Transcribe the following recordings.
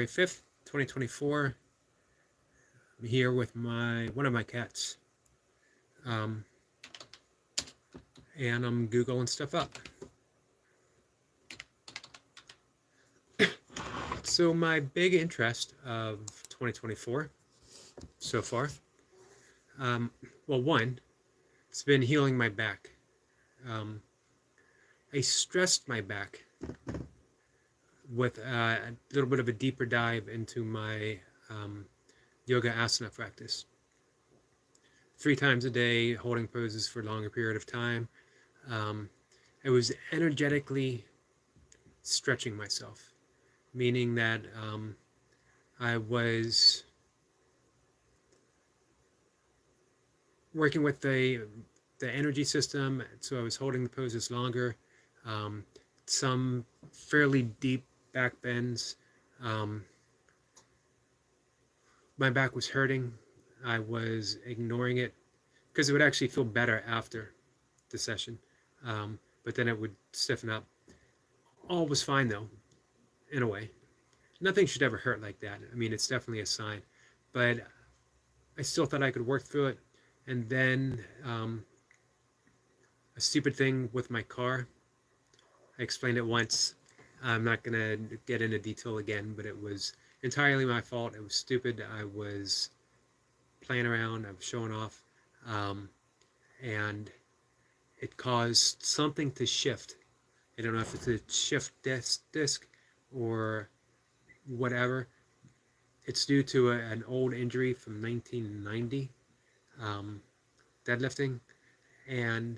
5th, 2024. I'm here with one of my cats. Um, and I'm Googling stuff up. So my big interest of 2024 so far, um, well, one, it's been healing my back. Um, I stressed my back with a little bit of a deeper dive into my yoga asana practice. 3 times a day, holding poses for a longer period of time. I was energetically stretching myself, meaning that I was working with the energy system, so I was holding the poses longer. Um, some fairly deep back bends. Um, my back was hurting. I was ignoring it because it would actually feel better after the session, but then it would stiffen up. All was fine though, in a way. Nothing should ever hurt like that. I mean, it's definitely a sign, but I still thought I could work through it. And then a stupid thing with my car. I explained it once. I'm not going to get into detail again, but it was entirely my fault. It was stupid. I was playing around. I was showing off. And it caused something to shift. I don't know if it's a shift disc or whatever. It's due to an old injury from 1990, deadlifting. And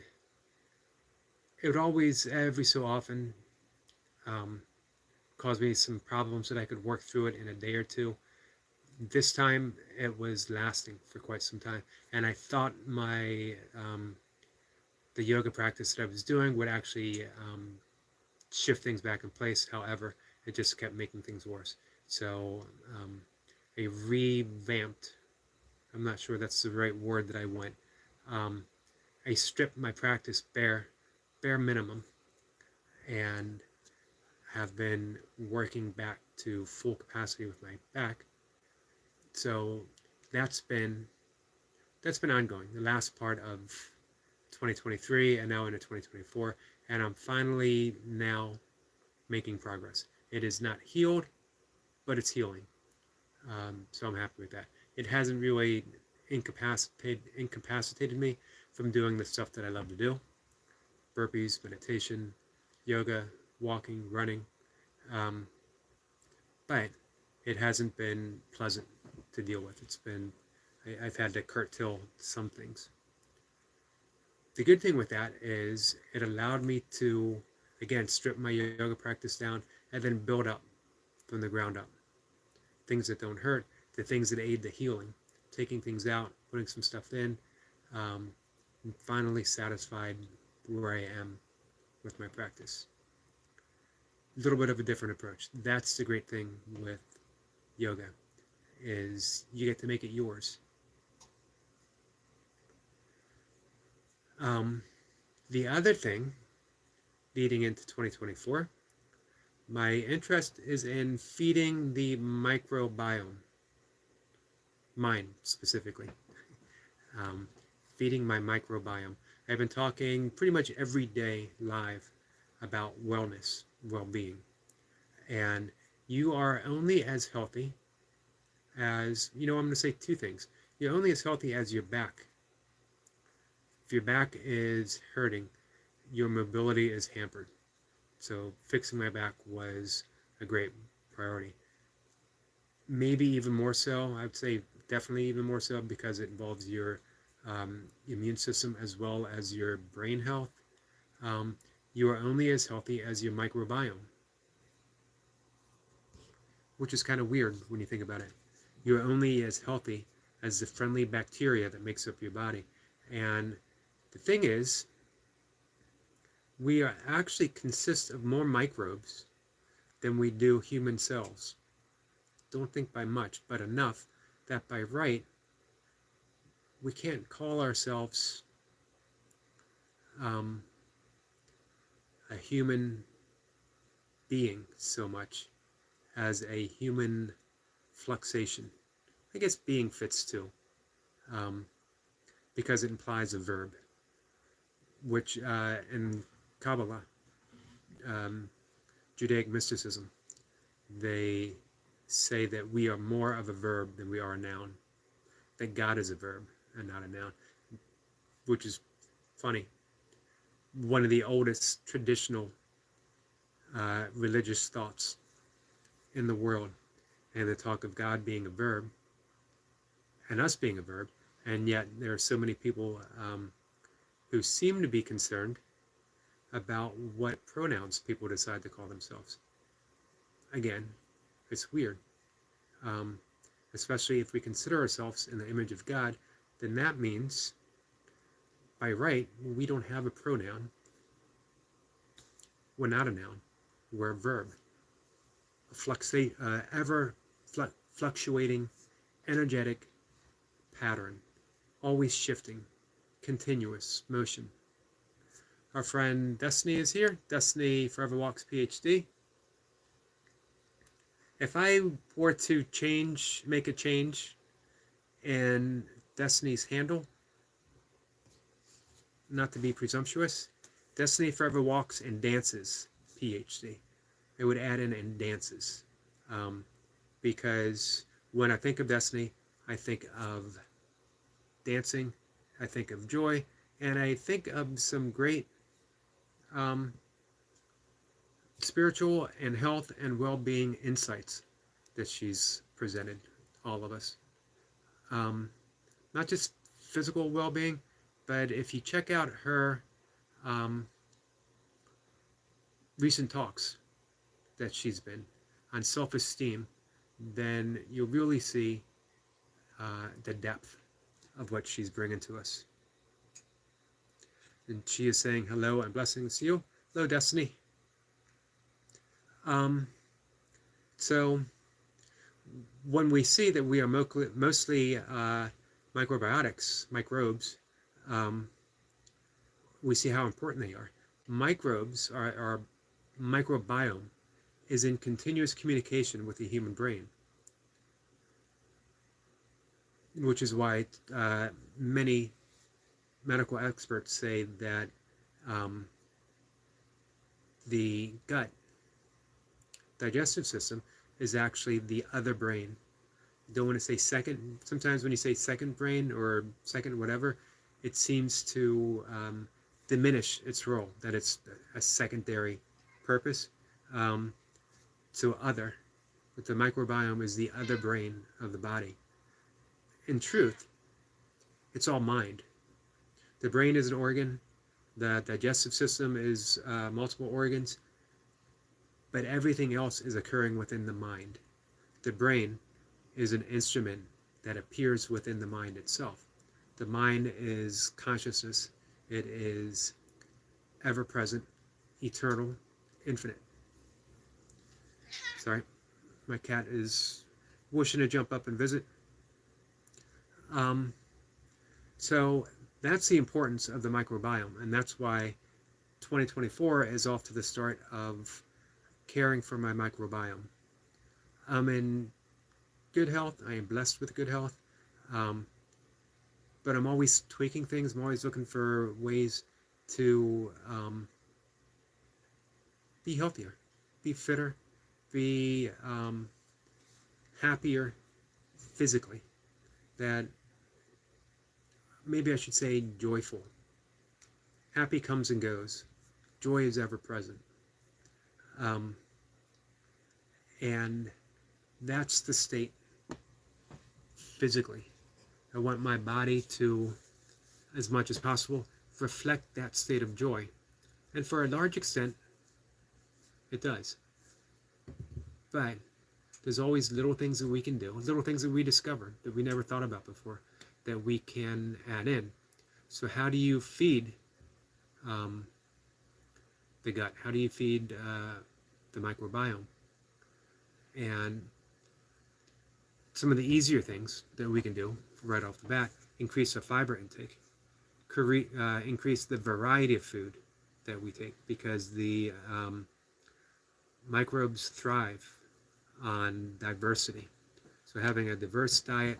it would always, every so often, cause me some problems that I could work through it in a day or two. This time it was lasting for quite some time, and I thought the yoga practice that I was doing would actually shift things back in place. However, it just kept making things worse. So I revamped. I'm not sure that's the right word that I want. I stripped my practice bare minimum, and have been working back to full capacity with my back. So that's been ongoing. The last part of 2023 and now into 2024, and I'm finally now making progress. It is not healed, but it's healing. So I'm happy with that. It hasn't really incapacitated me from doing the stuff that I love to do: burpees, meditation, yoga, walking, running. But it hasn't been pleasant to deal with. I've had to curtail some things. The good thing with that is it allowed me to, again, strip my yoga practice down and then build up from the ground up. Things that don't hurt, the things that aid the healing, taking things out, putting some stuff in. I'm finally satisfied where I am with my practice. A little bit of a different approach. That's the great thing with yoga, is you get to make it yours. The other thing, leading into 2024, my interest is in feeding the microbiome, mine specifically, feeding my microbiome. I've been talking pretty much every day live about wellness, well-being, and you are only as healthy as, I'm going to say 2 things. You're only as healthy as your back. If your back is hurting, your mobility is hampered. So fixing my back was a great priority. Maybe even more so, I would say definitely even more so, because it involves your immune system as well as your brain health. You are only as healthy as your microbiome, which is kind of weird when you think about it. You're only as healthy as the friendly bacteria that makes up your body. And the thing is, we are actually consist of more microbes than we do human cells. Don't think by much, but enough that by right, we can't call ourselves a human being so much as a human fluxation. I guess being fits too, because it implies a verb, which in Kabbalah, Judaic mysticism, they say that we are more of a verb than we are a noun, that God is a verb and not a noun, which is funny. One of the oldest traditional religious thoughts in the world, and the talk of God being a verb and us being a verb, and yet there are so many people who seem to be concerned about what pronouns people decide to call themselves. Again, it's weird. Especially if we consider ourselves in the image of God, then that means, by right, we don't have a pronoun. We're not a noun. We're a verb. Ever fluctuating, energetic pattern, always shifting, continuous motion. Our friend Destiny is here. Destiny Forever Walks PhD. If I were to make a change in Destiny's handle, not to be presumptuous, Destiny Forever Walks and Dances PhD. I would add in and dances, because when I think of Destiny, I think of dancing, I think of joy, and I think of some great spiritual and health and well-being insights that she's presented all of us. Not just physical well-being, but if you check out her recent talks that she's been on self-esteem, then you'll really see the depth of what she's bringing to us. And she is saying hello and blessings to you. Hello, Destiny. So when we see that we are mostly microbiotics, microbes, we see how important they are. Microbes, our microbiome, is in continuous communication with the human brain, which is why many medical experts say that the gut digestive system is actually the other brain. You don't want to say second. Sometimes when you say second brain or second whatever, it seems to diminish its role, that it's a secondary purpose. So other, but the microbiome is the other brain of the body. In truth, it's all mind. The brain is an organ, the digestive system is multiple organs, but everything else is occurring within the mind. The brain is an instrument that appears within the mind itself. The mind is consciousness. It is ever-present, eternal, infinite. Sorry, my cat is wishing to jump up and visit. So that's the importance of the microbiome, and that's why 2024 is off to the start of caring for my microbiome. I'm in good health. I am blessed with good health. But I'm always tweaking things. I'm always looking for ways to be healthier, be fitter, be happier physically. That maybe I should say joyful. Happy comes and goes. Joy is ever present. And that's the state physically. I want my body to, as much as possible, reflect that state of joy. And for a large extent, it does. But there's always little things that we can do, little things that we discover that we never thought about before, that we can add in. So how do you feed the gut? How do you feed the microbiome? And some of the easier things that we can do right off the bat: increase our fiber intake, increase the variety of food that we take, because the microbes thrive on diversity. So having a diverse diet,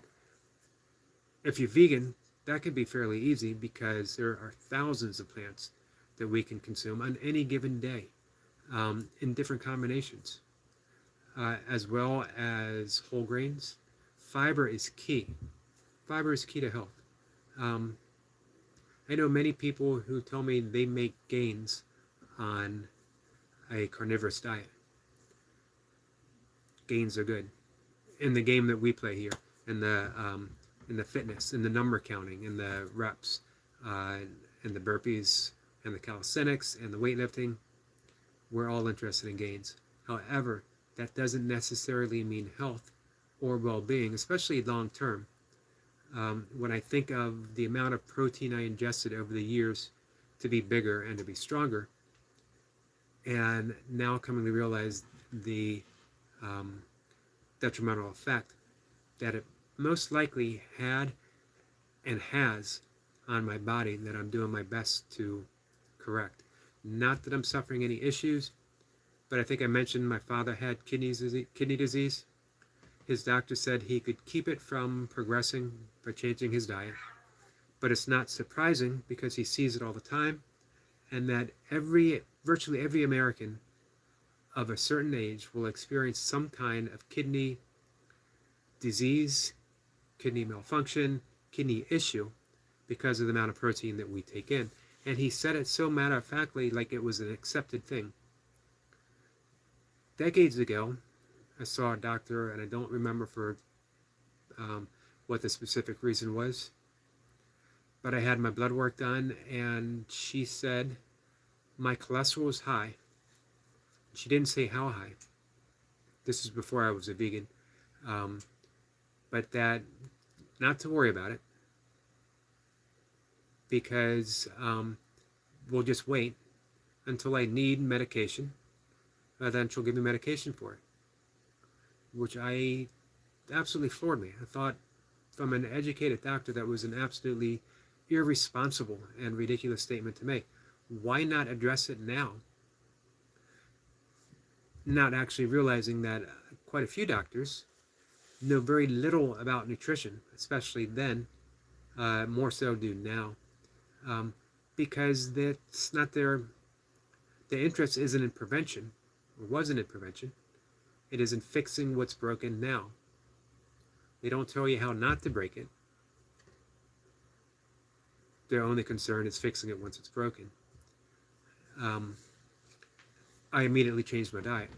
if you're vegan, that can be fairly easy because there are thousands of plants that we can consume on any given day in different combinations, as well as whole grains. Fiber is key. Fiber is key to health. Um, I know many people who tell me they make gains on a carnivorous diet. Gains are good in the game that we play here, in the fitness, in the number counting, in the reps, in the burpees, and the calisthenics, and the weightlifting. We're all interested in gains. However, that doesn't necessarily mean health or well-being, especially long term. When I think of the amount of protein I ingested over the years to be bigger and to be stronger, and now coming to realize the detrimental effect that it most likely had and has on my body, that I'm doing my best to correct. Not that I'm suffering any issues, but I think I mentioned my father had kidney disease. His doctor said he could keep it from progressing by changing his diet, but it's not surprising because he sees it all the time, and that virtually every American of a certain age will experience some kind of kidney disease, kidney malfunction, kidney issue because of the amount of protein that we take in. And he said it so matter-of-factly, like it was an accepted thing. Decades ago, I saw a doctor, and I don't remember for what the specific reason was, but I had my blood work done, and she said my cholesterol was high. She didn't say how high. This is before I was a vegan. But that, not to worry about it, because we'll just wait until I need medication, then she'll give me medication for it, which absolutely floored me. I thought, from an educated doctor, that was an absolutely irresponsible and ridiculous statement to make. Why not address it now? Not actually realizing that quite a few doctors know very little about nutrition, especially then, more so do now, because that's not their interest isn't in prevention, or wasn't in prevention. It is in fixing what's broken now. They don't tell you how not to break it. Their only concern is fixing it once it's broken. I immediately changed my diet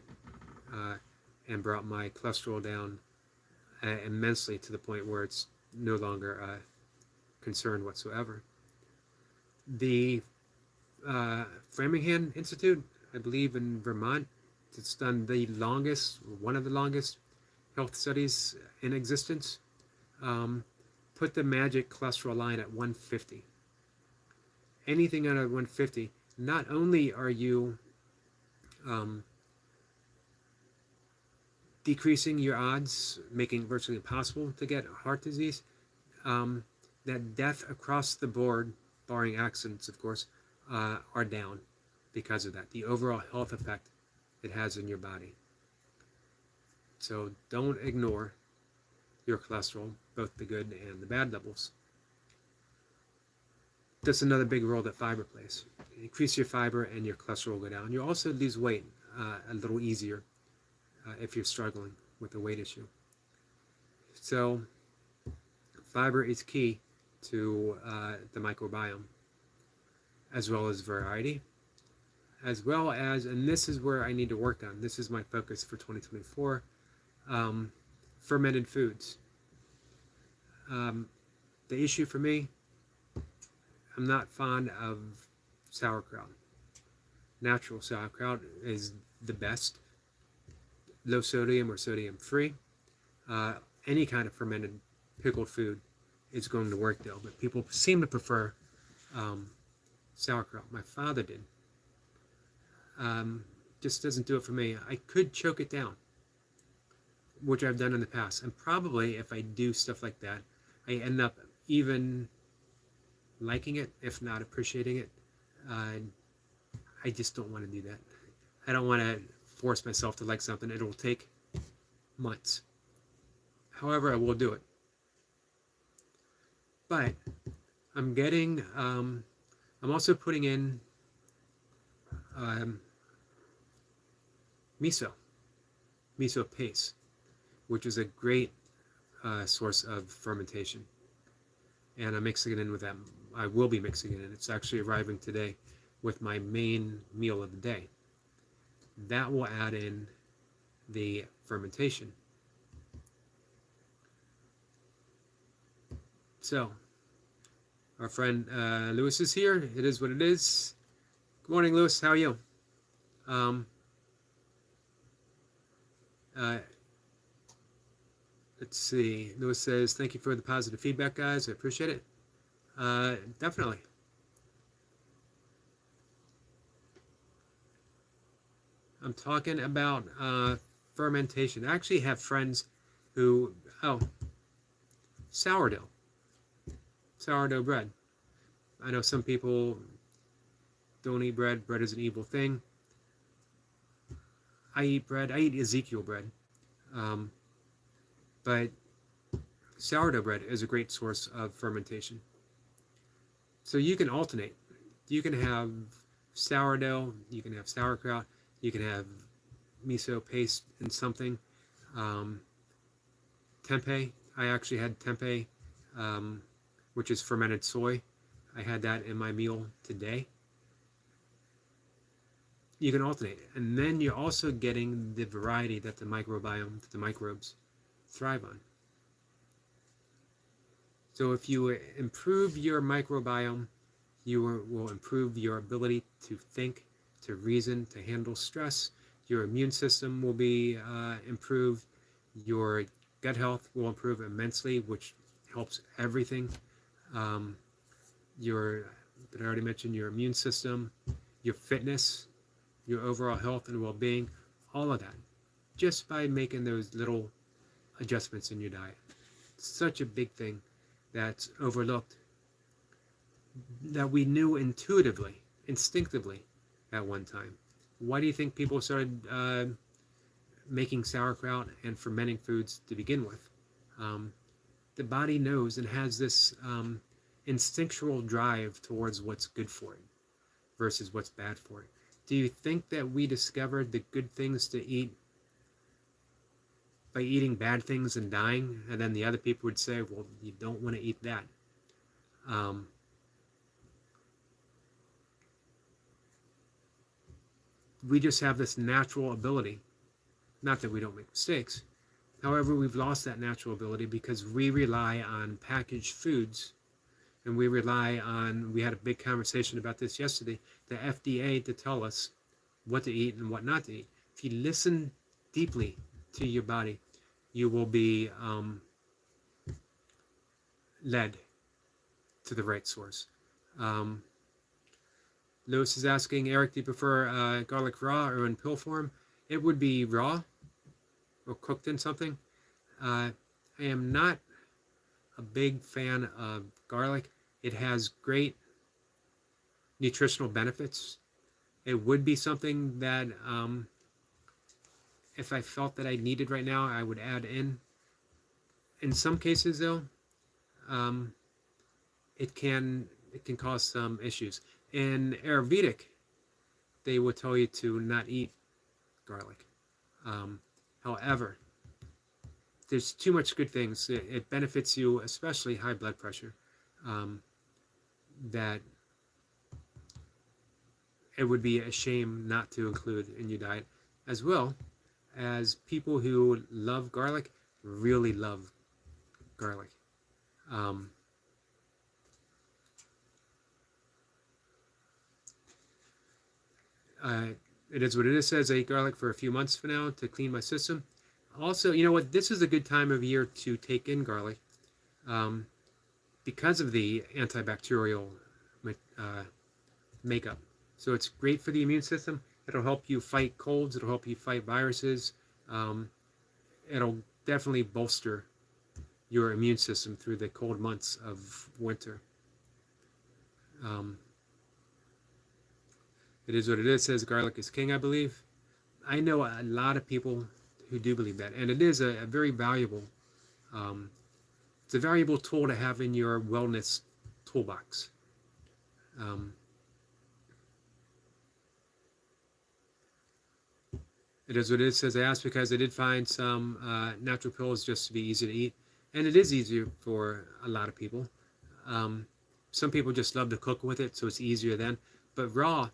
and brought my cholesterol down immensely, to the point where it's no longer a concern whatsoever. The Framingham Institute, I believe in Vermont, it's done the longest, one of the longest health studies in existence, put the magic cholesterol line at 150. Anything under 150, not only are you decreasing your odds, making it virtually impossible to get heart disease, that death across the board, barring accidents, of course, are down because of that. The overall health effect it has in your body. So don't ignore your cholesterol, both the good and the bad levels. That's another big role that fiber plays. Increase your fiber and your cholesterol will go down. You also lose weight a little easier if you're struggling with a weight issue. So fiber is key to the microbiome, as well as variety, as well as, and this is where I need to work on, this is my focus for 2024, fermented foods. The issue for me, I'm not fond of sauerkraut. Natural sauerkraut is the best, low sodium or sodium free. Any kind of fermented pickled food is going to work though, but people seem to prefer sauerkraut. My father did. Just doesn't do it for me. I could choke it down, which I've done in the past, and probably if I do stuff like that, I end up even liking it, if not appreciating it. I just don't want to do that. I don't want to force myself to like something. It'll take months. However, I will do it. But I'm getting, I'm also putting in miso paste, which is a great source of fermentation. And I'm mixing it in with that. I will be mixing it in. It's actually arriving today with my main meal of the day. That will add in the fermentation. So, our friend Lewis is here. It is what it is. Good morning, Lewis. How are you? Let's see. Lewis says, thank you for the positive feedback, guys. I appreciate it. Definitely. I'm talking about fermentation. I actually have friends who, sourdough bread. I know some people don't eat bread. Bread is an evil thing. I eat bread. I eat Ezekiel bread. But sourdough bread is a great source of fermentation. So you can alternate. You can have sourdough, you can have sauerkraut, you can have miso paste in something. Tempeh, I actually had tempeh, which is fermented soy. I had that in my meal today. You can alternate. And then you're also getting the variety that the microbiome, that the microbes thrive on. So if you improve your microbiome, you will improve your ability to think, to reason, to handle stress. Your immune system will be improved. Your gut health will improve immensely, which helps everything. I already mentioned your immune system, your fitness, your overall health and well-being, all of that, just by making those little adjustments in your diet. It's such a big thing that's overlooked, that we knew intuitively, instinctively at one time. Why do you think people started making sauerkraut and fermenting foods to begin with? The body knows and has this instinctual drive towards what's good for it versus what's bad for it. Do you think that we discovered the good things to eat by eating bad things and dying, and then the other people would say, well, you don't want to eat that? We just have this natural ability, not that we don't make mistakes. However, we've lost that natural ability because we rely on packaged foods, and we had a big conversation about this yesterday, the FDA to tell us what to eat and what not to eat. If you listen deeply to your body, you will be led to the right source. Lewis is asking, Eric, do you prefer garlic raw or in pill form? It would be raw or cooked in something. I am not a big fan of garlic. It has great nutritional benefits. It would be something that if I felt that I needed right now, I would add in. In some cases, though, it can cause some issues. In Ayurvedic, they will tell you to not eat garlic. However, there's too much good things. It benefits you, especially high blood pressure, that it would be a shame not to include in your diet, as well as people who love garlic really love garlic. It is what it is. Says I eat garlic for a few months for now to clean my system. Also, you know what? This is a good time of year to take in garlic because of the antibacterial makeup. So it's great for the immune system. It'll help you fight colds. It'll help you fight viruses. It'll definitely bolster your immune system through the cold months of winter. It is what it is. Says garlic is king, I believe. I know a lot of people who do believe that, and it is a very valuable. Um, it's a valuable tool to have in your wellness toolbox. Um, it is what it is. Says I asked because I did find some natural pills just to be easy to eat, and it is easier for a lot of people. Um, some people just love to cook with it, so it's easier then. But raw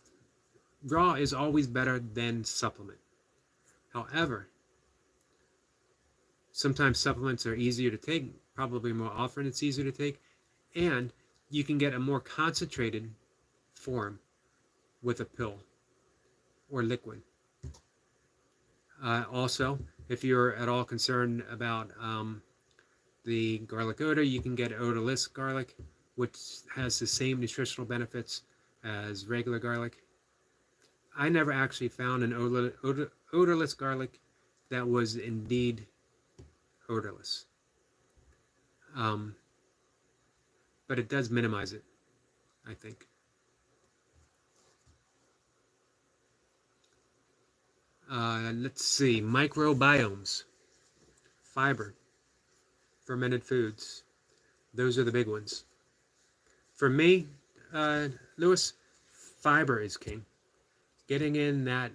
is always better than supplement. However, sometimes supplements are easier to take, probably more often it's easier to take, and you can get a more concentrated form with a pill or liquid. Also, if you're at all concerned about the garlic odor, you can get odorless garlic, which has the same nutritional benefits as regular garlic. I never actually found an odorless garlic that was indeed odorless. But it does minimize it, I think. Let's see, microbiomes, fiber, fermented foods. Those are the big ones. For me, Lewis, fiber is king. Getting in that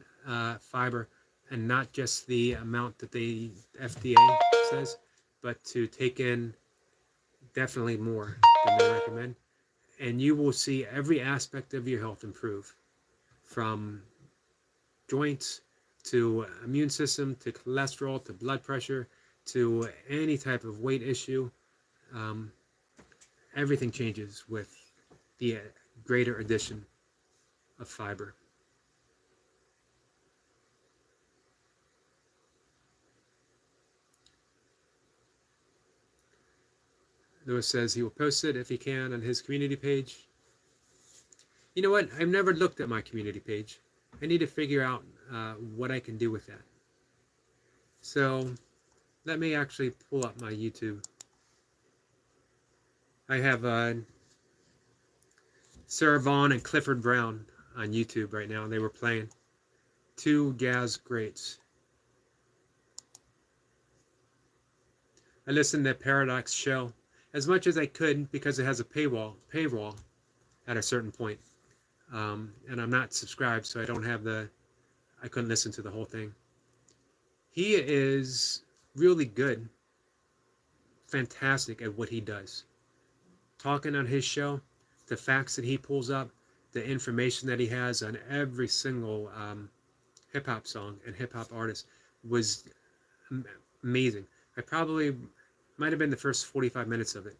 fiber, and not just the amount that the FDA says, but to take in definitely more than they recommend. And you will see every aspect of your health improve, from joints to immune system to cholesterol to blood pressure to any type of weight issue. Everything changes with the greater addition of fiber. Lewis says he will post it if he can on his community page. You know what? I've never looked at my community page. I need to figure out what I can do with that. So let me actually pull up my YouTube. I have Sarah Vaughan and Clifford Brown on YouTube right now, and they were playing two jazz greats. I listened to Paradox Show as much as I could because it has a paywall at a certain point. And I'm not subscribed, so I don't have I couldn't listen to the whole thing. He is really good, fantastic at what he does. Talking on his show, the facts that he pulls up, the information that he has on every single hip-hop song and hip-hop artist was amazing. I probably might have been the first 45 minutes of it,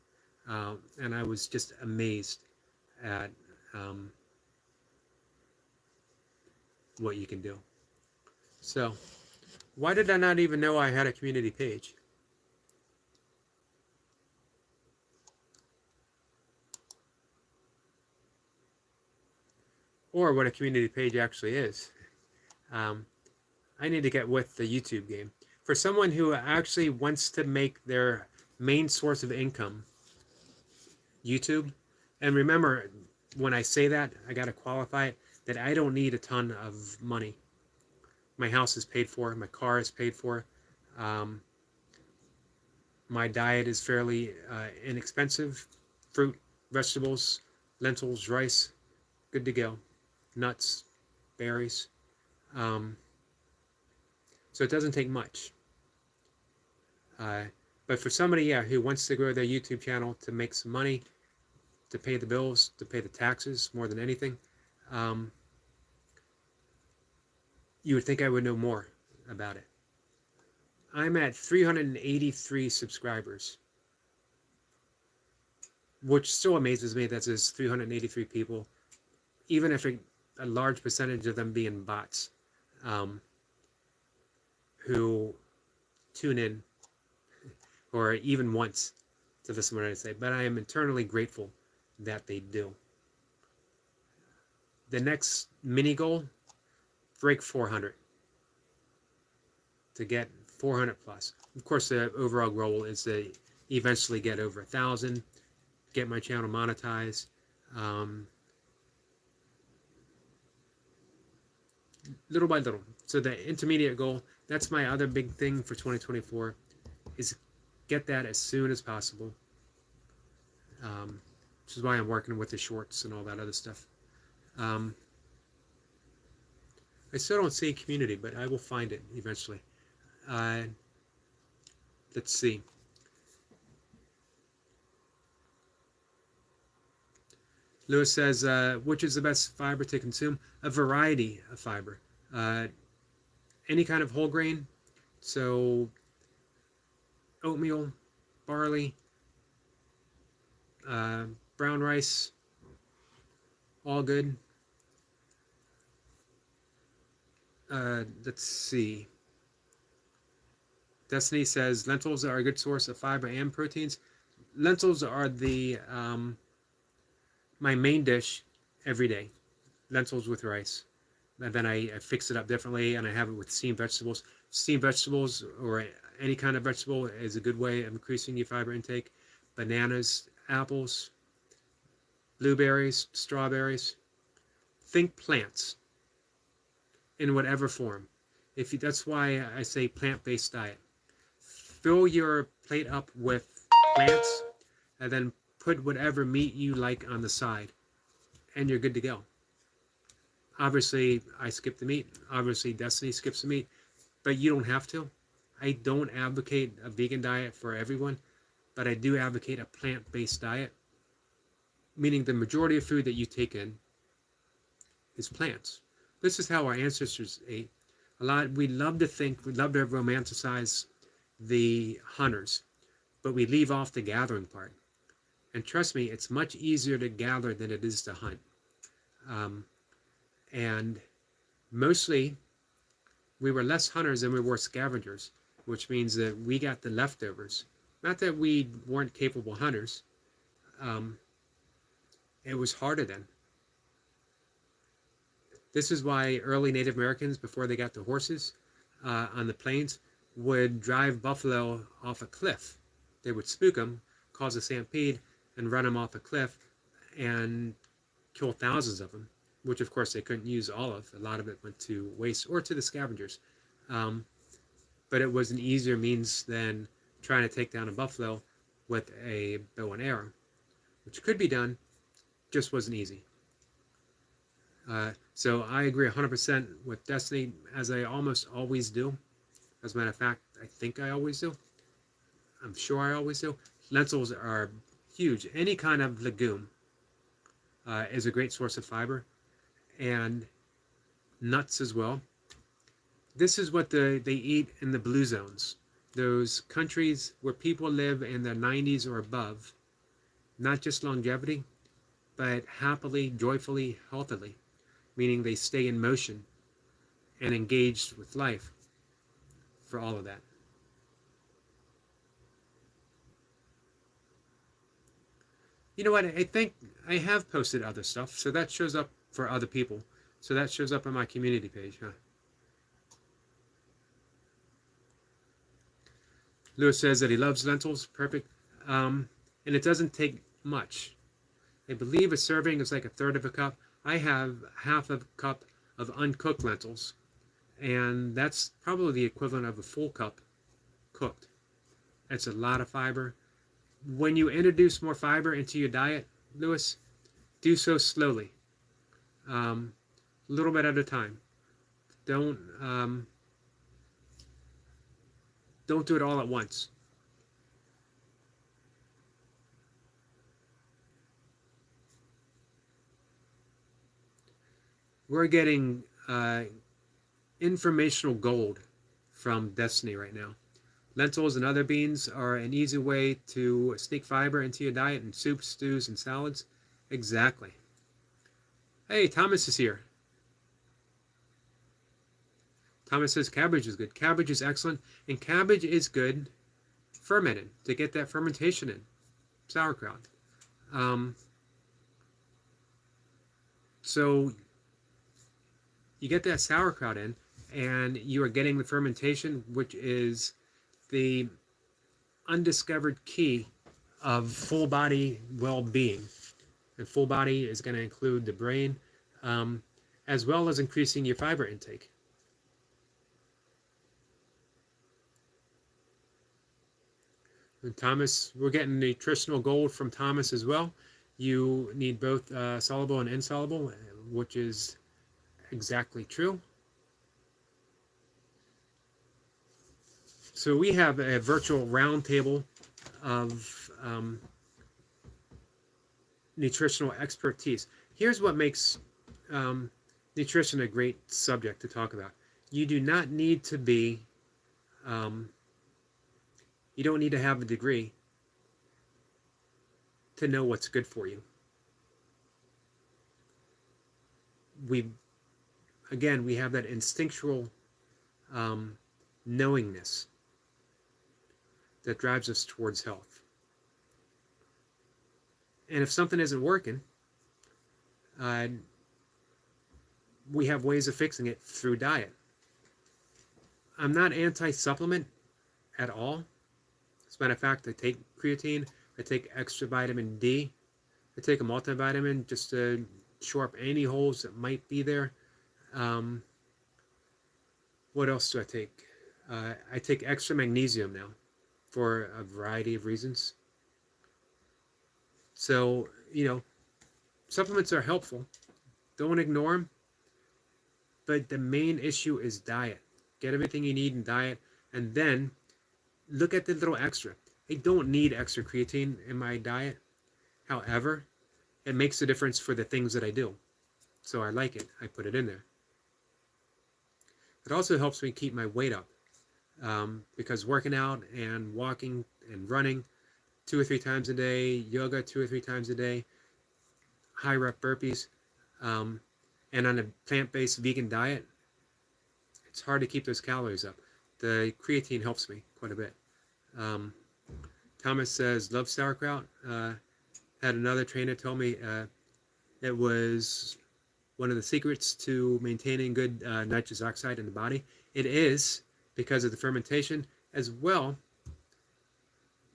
and I was just amazed at what you can do. So, why did I not even know I had a community page? Or what a community page actually is. I need to get with the YouTube game. For someone who actually wants to make their main source of income YouTube, and remember, when I say that, I got to qualify it, that I don't need a ton of money. My house is paid for, my car is paid for, my diet is fairly inexpensive. Fruit, vegetables, lentils, rice, good to go. Nuts, berries. So it doesn't take much. But for somebody, who wants to grow their YouTube channel to make some money, to pay the bills, to pay the taxes more than anything, you would think I would know more about it. I'm at 383 subscribers, which still amazes me that there's 383 people, even if a large percentage of them being bots, who tune in or even once to listen to what I say. But I am eternally grateful that they do. The next mini goal, break 400. To get 400 plus. Of course, the overall goal is to eventually get over 1,000, get my channel monetized. Little by little. So the intermediate goal, That's my other big thing for 2024, is get that as soon as possible. Which is why I'm working with the shorts and all that other stuff. I still don't see community, but I will find it eventually. Let's see. Lewis says, which is the best fiber to consume? A variety of fiber. Any kind of whole grain, so oatmeal, barley, brown rice, all good. Let's see. Destiny says lentils are a good source of fiber and proteins. Lentils are the my main dish every day. Lentils with rice. And then I fix it up differently, and I have it with steamed vegetables. Steamed vegetables, or any kind of vegetable, is a good way of increasing your fiber intake. Bananas, apples, blueberries, strawberries. Think plants in whatever form. That's why I say plant-based diet. Fill your plate up with plants, and then put whatever meat you like on the side, and you're good to go. Obviously, I skip the meat. Obviously, Destiny skips the meat, but you don't have to. I don't advocate a vegan diet for everyone, but I do advocate a plant-based diet, meaning the majority of food that you take in is plants. This is how our ancestors ate. We love to romanticize the hunters, but we leave off the gathering part. And trust me, it's much easier to gather than it is to hunt. And mostly, we were less hunters than we were scavengers, which means that we got the leftovers. Not that we weren't capable hunters. It was harder then. This is why early Native Americans, before they got the horses on the plains, would drive buffalo off a cliff. They would spook them, cause a stampede, and run them off a cliff and kill thousands of them, which of course they couldn't use all of. A lot of it went to waste or to the scavengers. But it was an easier means than trying to take down a buffalo with a bow and arrow, which could be done, just wasn't easy. So I agree 100% with Destiny, as I almost always do. As a matter of fact, I think I always do. I'm sure I always do. Lentils are huge. Any kind of legume is a great source of fiber, and nuts as well. This is what they eat in the blue zones, those countries where people live in their 90s or above. Not just longevity, but happily, joyfully, healthily, meaning they stay in motion and engaged with life for all of that. You know what, I think I have posted other stuff, so that shows up for other people. So that shows up on my community page, huh? Lewis says that he loves lentils, perfect. And it doesn't take much. I believe a serving is like a third of a cup. I have half a cup of uncooked lentils, and that's probably the equivalent of a full cup cooked. It's a lot of fiber. When you introduce more fiber into your diet, Lewis, do so slowly, a little bit at a time. Don't do it all at once. We're getting informational gold from Destiny right now. Lentils and other beans are an easy way to sneak fiber into your diet in soups, stews, and salads. Exactly. Hey, Thomas is here. Thomas says cabbage is good. Cabbage is excellent, and cabbage is good fermented to get that fermentation in. Sauerkraut. So you get that sauerkraut in, and you are getting the fermentation, which is the undiscovered key of full body well-being. And full body is going to include the brain, as well as increasing your fiber intake. And Thomas, we're getting nutritional gold from Thomas as well. You need both soluble and insoluble, which is exactly true. So we have a virtual roundtable of nutritional expertise. Here's what makes nutrition a great subject to talk about. You do not need to be, you don't need to have a degree to know what's good for you. We have that instinctual knowingness that drives us towards health. And if something isn't working, we have ways of fixing it through diet. I'm not anti-supplement at all. As a matter of fact, I take creatine, I take extra vitamin D, I take a multivitamin just to shore up any holes that might be there. What else do I take? I take extra magnesium now for a variety of reasons. So, supplements are helpful. Don't ignore them. But the main issue is diet. Get everything you need in diet, and then look at the little extra. I don't need extra creatine in my diet. However, it makes a difference for the things that I do. So I like it. I put it in there. It also helps me keep my weight up because working out and walking and running 2 or 3 times a day, yoga 2 or 3 times a day, high rep burpees, and on a plant-based vegan diet, it's hard to keep those calories up. The creatine helps me quite a bit. Thomas says, love sauerkraut. Had another trainer tell me it was one of the secrets to maintaining good nitrous oxide in the body. It is because of the fermentation as well.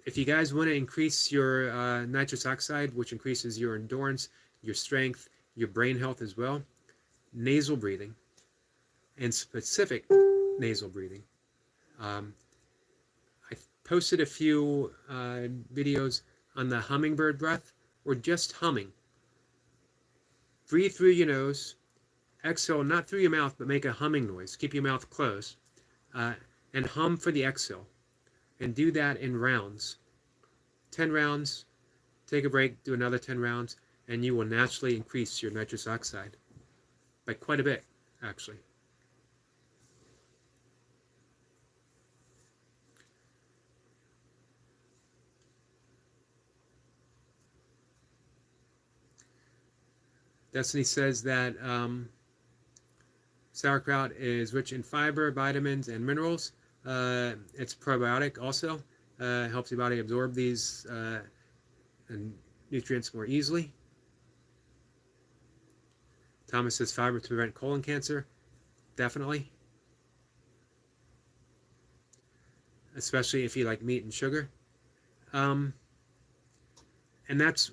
If you guys want to increase your nitrous oxide, which increases your endurance, your strength, your brain health as well, nasal breathing and specific nasal breathing. I posted a few videos on the hummingbird breath, or just humming. Breathe through your nose, exhale not through your mouth, but make a humming noise. Keep your mouth closed, and hum for the exhale. And do that in rounds. 10 rounds, take a break, do another 10 rounds, and you will naturally increase your nitrous oxide by quite a bit, actually. Destiny says that sauerkraut is rich in fiber, vitamins, and minerals. It's probiotic also. Helps your body absorb these nutrients more easily. Thomas says fiber to prevent colon cancer. Definitely. Especially if you like meat and sugar. And that's,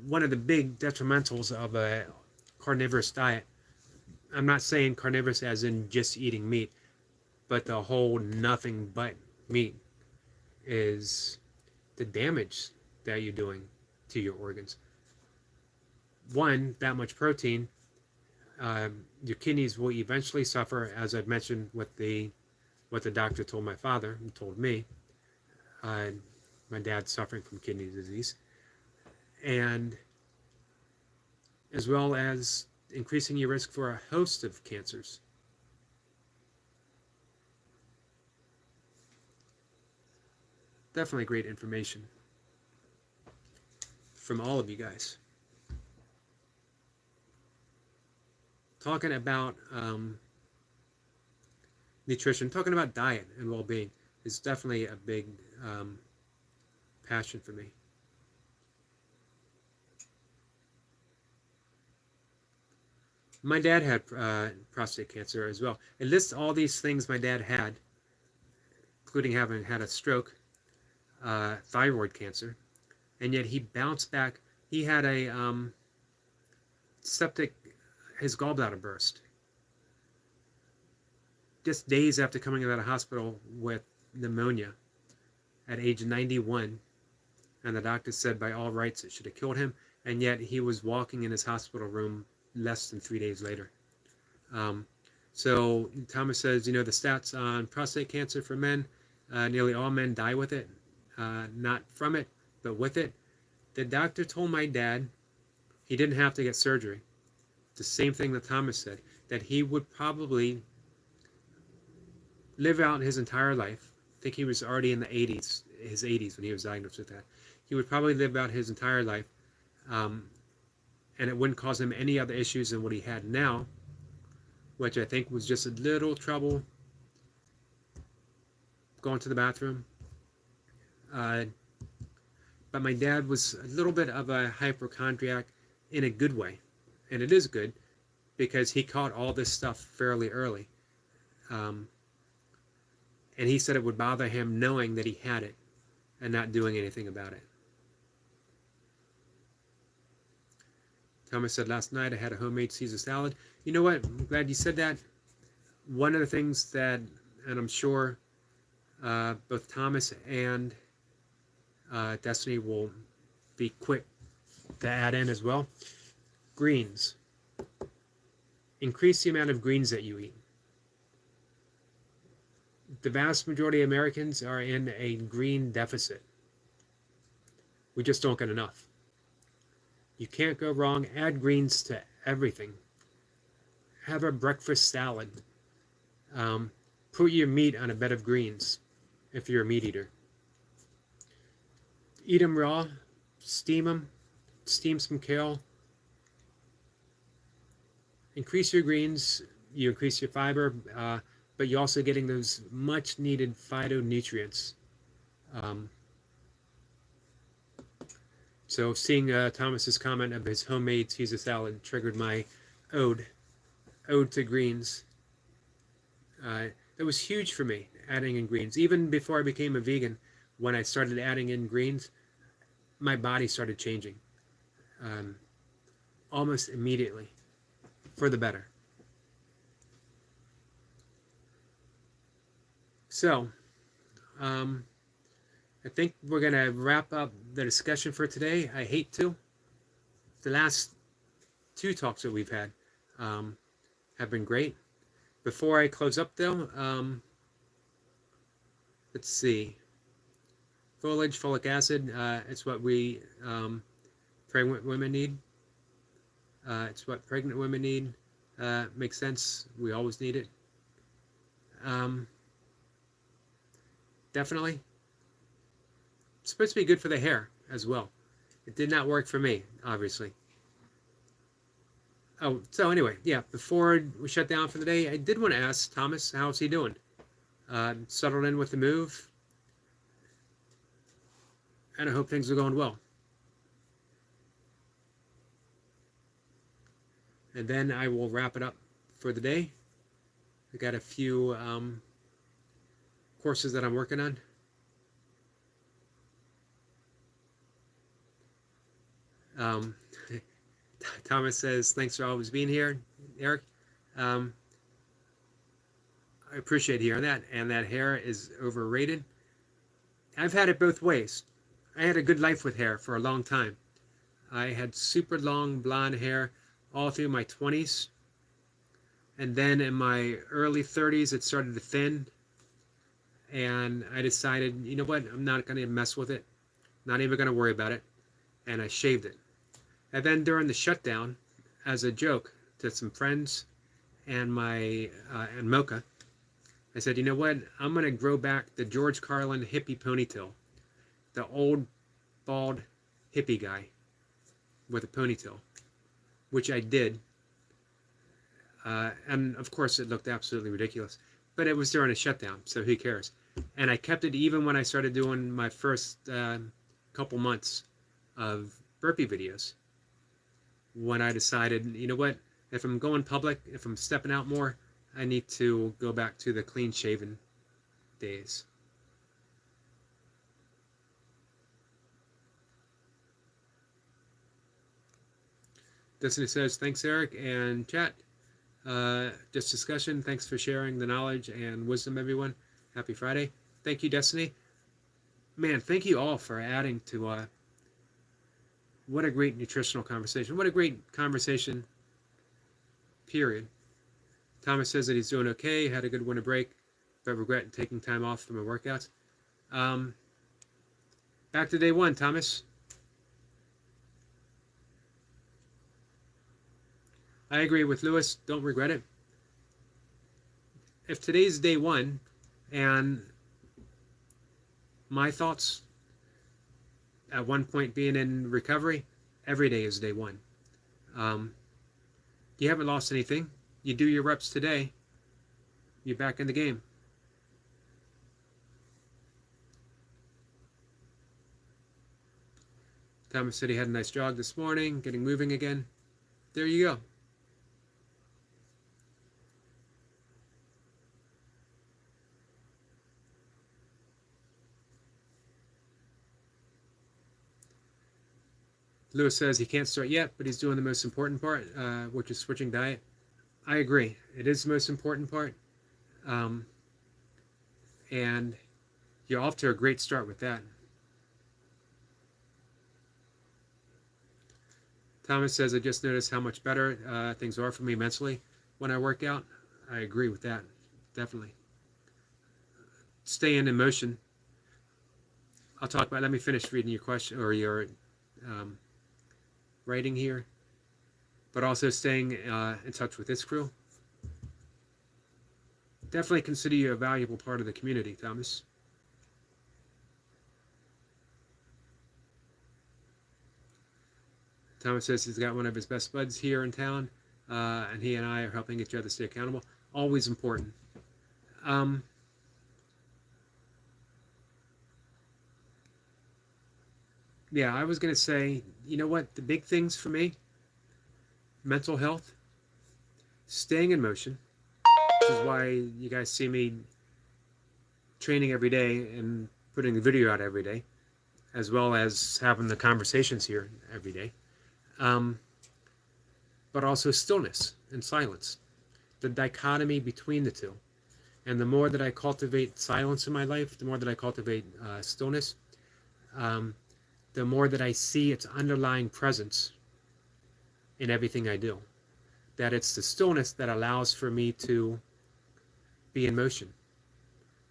one of the big detrimentals of a carnivorous diet. I'm not saying carnivorous as in just eating meat, but the whole nothing but meat is the damage that you're doing to your organs. One, that much protein, your kidneys will eventually suffer, as I've mentioned what the doctor told my father and told me. My dad's suffering from kidney disease. And as well as increasing your risk for a host of cancers. Definitely great information from all of you guys. Talking about nutrition, talking about diet and well-being is definitely a big passion for me. My dad had prostate cancer as well. It lists all these things my dad had, including having had a stroke, thyroid cancer, and yet he bounced back. He had a his gallbladder burst. Just days after coming out of the hospital with pneumonia. at age 91, and the doctor said by all rights it should have killed him, and yet he was walking in his hospital room less than 3 days later. So Thomas says, the stats on prostate cancer for men, nearly all men die with it, not from it, but with it. The doctor told my dad he didn't have to get surgery. The same thing that Thomas said, that he would probably live out his entire life. I think he was already in his 80s when he was diagnosed with that. He would probably live out his entire life, and it wouldn't cause him any other issues than what he had now, which I think was just a little trouble going to the bathroom. But my dad was a little bit of a hypochondriac in a good way. And it is good because he caught all this stuff fairly early. And he said it would bother him knowing that he had it and not doing anything about it. Thomas said, last night I had a homemade Caesar salad. You know what? I'm glad you said that. One of the things that, and I'm sure both Thomas and Destiny will be quick to add in as well. Greens. Increase the amount of greens that you eat. The vast majority of Americans are in a green deficit. We just don't get enough. You can't go wrong. Add greens to everything. Have a breakfast salad. Put your meat on a bed of greens if you're a meat eater. Eat them raw. Steam them. Steam some kale. Increase your greens. You increase your fiber, but you're also getting those much needed phytonutrients. So seeing Thomas's comment of his homemade Caesar salad triggered my ode to greens. It was huge for me, adding in greens. Even before I became a vegan, when I started adding in greens, my body started changing almost immediately for the better. So, I think we're going to wrap up the discussion for today. I hate to. The last two talks that we've had have been great. Before I close up though, let's see. Foliage, folic acid, it's what we pregnant women need. It's what pregnant women need. Makes sense. We always need it. Definitely. It's supposed to be good for the hair as well. It did not work for me, obviously. Oh, so anyway, yeah, before we shut down for the day, I did want to ask Thomas, how's he doing? Settled in with the move? And I hope things are going well. And then I will wrap it up for the day. I got a few courses that I'm working on. Thomas says, thanks for always being here, Eric. I appreciate hearing that. And that hair is overrated. I've had it both ways. I had a good life with hair for a long time. I had super long blonde hair all through my 20s. And then in my early 30s, it started to thin. And I decided, you know what, I'm not going to mess with it. Not even going to worry about it. And I shaved it. And then during the shutdown, as a joke to some friends and and Mocha, I said, you know what, I'm going to grow back the George Carlin hippie ponytail. The old, bald hippie guy with a ponytail, which I did. And of course, it looked absolutely ridiculous. But it was during a shutdown, so who cares? And I kept it even when I started doing my first couple months of burpee videos. When I decided, you know what, if I'm going public, if I'm stepping out more, I need to go back to the clean shaven days. Destiny says, thanks, Eric, and chat. Just discussion. Thanks for sharing the knowledge and wisdom, everyone. Happy Friday. Thank you, Destiny. man, thank you all for adding to what a great nutritional conversation. What a great conversation, period. Thomas says that he's doing okay, had a good winter break, but regret taking time off from my workouts. Back to day one, Thomas. I agree with Lewis. Don't regret it. If today's day one, and my thoughts at one point being in recovery, every day is day one. You haven't lost anything. You do your reps today, you're back in the game. Thomas said he had a nice jog this morning, getting moving again. There you go. Lewis says he can't start yet, but he's doing the most important part, which is switching diet. I agree. It is the most important part. And you're off to a great start with that. Thomas says, I just noticed how much better things are for me mentally when I work out. I agree with that. Definitely. Staying in motion. I'll talk about, let me finish reading your question or your writing here, but also staying in touch with this crew. Definitely consider you a valuable part of the community, Thomas. Thomas says he's got one of his best buds here in town, and he and I are helping each other stay accountable. Always important. Yeah, I was going to say, you know what? The big things for me, mental health, staying in motion. This is why you guys see me training every day and putting the video out every day, as well as having the conversations here every day. But also stillness and silence, the dichotomy between the two. And the more that I cultivate silence in my life, the more that I cultivate stillness, the more that I see its underlying presence in everything I do. That it's the stillness that allows for me to be in motion.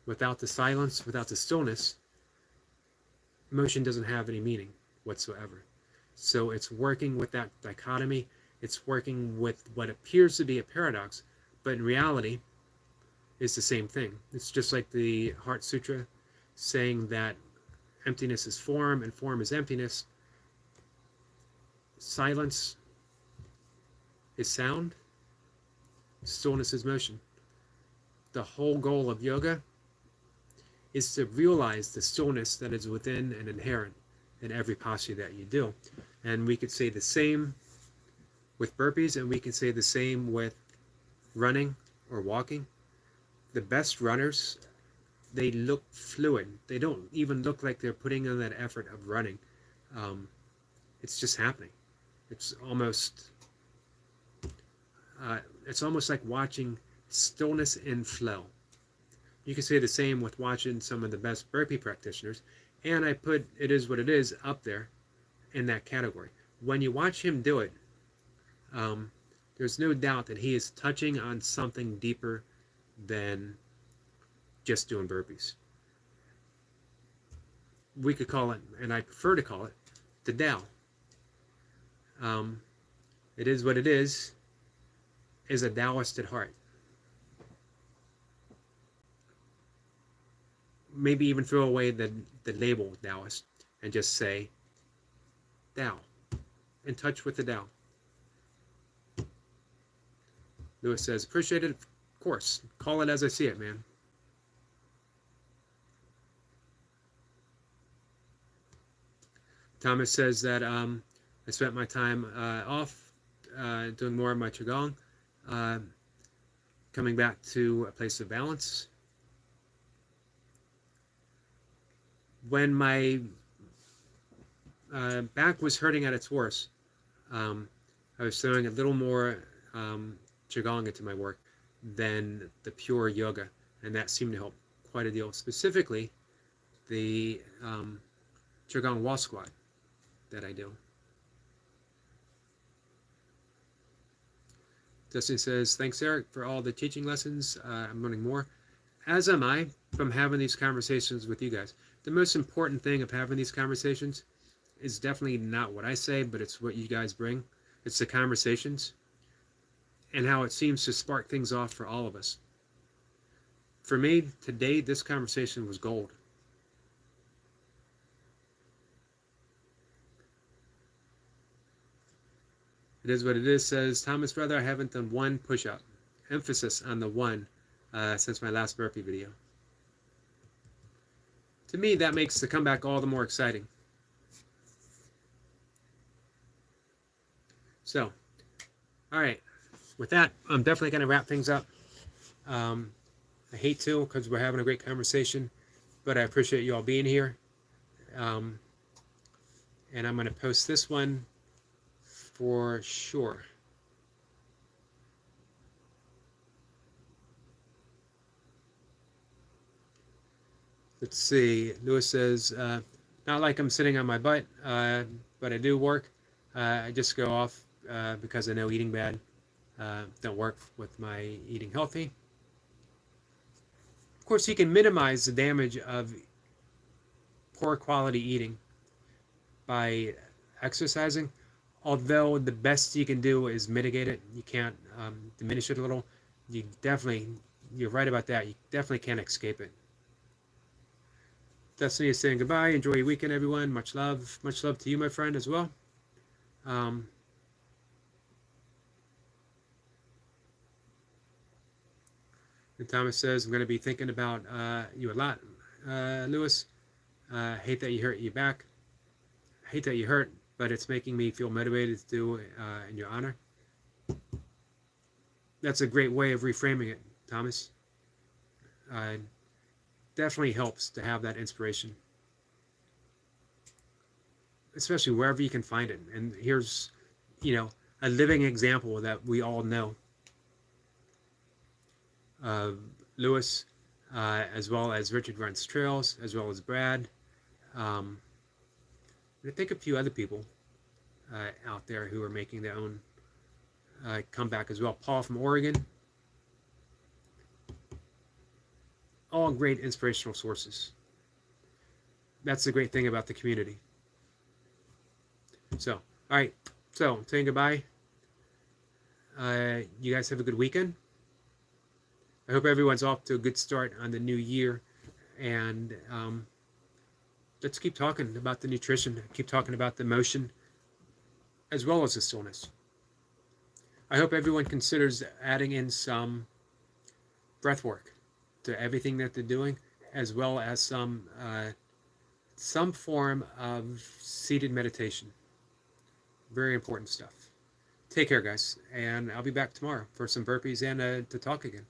Without the silence, without the stillness, motion doesn't have any meaning whatsoever. So it's working with that dichotomy. It's working with what appears to be a paradox, but in reality is the same thing. It's just like the Heart Sutra saying that emptiness is form and form is emptiness. Silence is sound. Stillness is motion. The whole goal of yoga is to realize the stillness that is within and inherent in every posture that you do. And we could say the same with burpees, and we can say the same with running or walking. The best runners, they look fluid. They don't even look like they're putting in that effort of running. It's just happening. It's almost like watching stillness in flow. You can say the same with watching some of the best burpee practitioners, and I put It Is What It Is up there in that category. When you watch him do it, there's no doubt that he is touching on something deeper than just doing burpees. We could call it, and I prefer to call it, the Tao. It Is What It Is a Taoist at heart. Maybe even throw away the label Taoist and just say Tao. In touch with the Tao. Lewis says, appreciate it, of course. Call it as I see it, man. Thomas says that I spent my time off doing more of my Qigong, coming back to a place of balance. When my back was hurting at its worst, I was throwing a little more Qigong into my work than the pure yoga, and that seemed to help quite a deal. Specifically, the Qigong wall squat that I do. Destiny says, thanks, Eric, for all the teaching lessons. I'm learning more, as am I, from having these conversations with you guys. The most important thing of having these conversations is definitely not what I say, but it's what you guys bring. It's the conversations and how it seems to spark things off for all of us. For me, today, this conversation was gold. It is what it is, says Thomas, brother. I haven't done one push-up. Emphasis on the one since my last burpee video. To me, that makes the comeback all the more exciting. So, all right. With that, I'm definitely going to wrap things up. I hate to because we're having a great conversation, but I appreciate you all being here. And I'm going to post this one for sure. Let's see. Lewis says, not like I'm sitting on my butt, but I do work. I just go off because I know eating bad don't work with my eating healthy. Of course, you can minimize the damage of poor quality eating by exercising, although the best you can do is mitigate it. You can't diminish it a little. You're right about that. You definitely can't escape it. Destiny is saying goodbye. Enjoy your weekend, everyone. Much love. Much love to you, my friend, as well. And Thomas says, I'm going to be thinking about you a lot, Lewis. Hate that you hurt your back. Hate that you hurt, but it's making me feel motivated to do in your honor. That's a great way of reframing it, Thomas. Definitely helps to have that inspiration, especially wherever you can find it. And here's, a living example that we all know. Lewis, as well as Richard Runs Trails, as well as Brad. I think a few other people out there who are making their own comeback as well. Paul from Oregon. All great inspirational sources. That's the great thing about the community. So, all right. So, saying goodbye. You guys have a good weekend. I hope everyone's off to a good start on the new year. And let's keep talking about the nutrition. Keep talking about the motion as well as the stillness. I hope everyone considers adding in some breath work to everything that they're doing, as well as some form of seated meditation. Very important stuff. Take care, guys, and I'll be back tomorrow for some burpees and to talk again.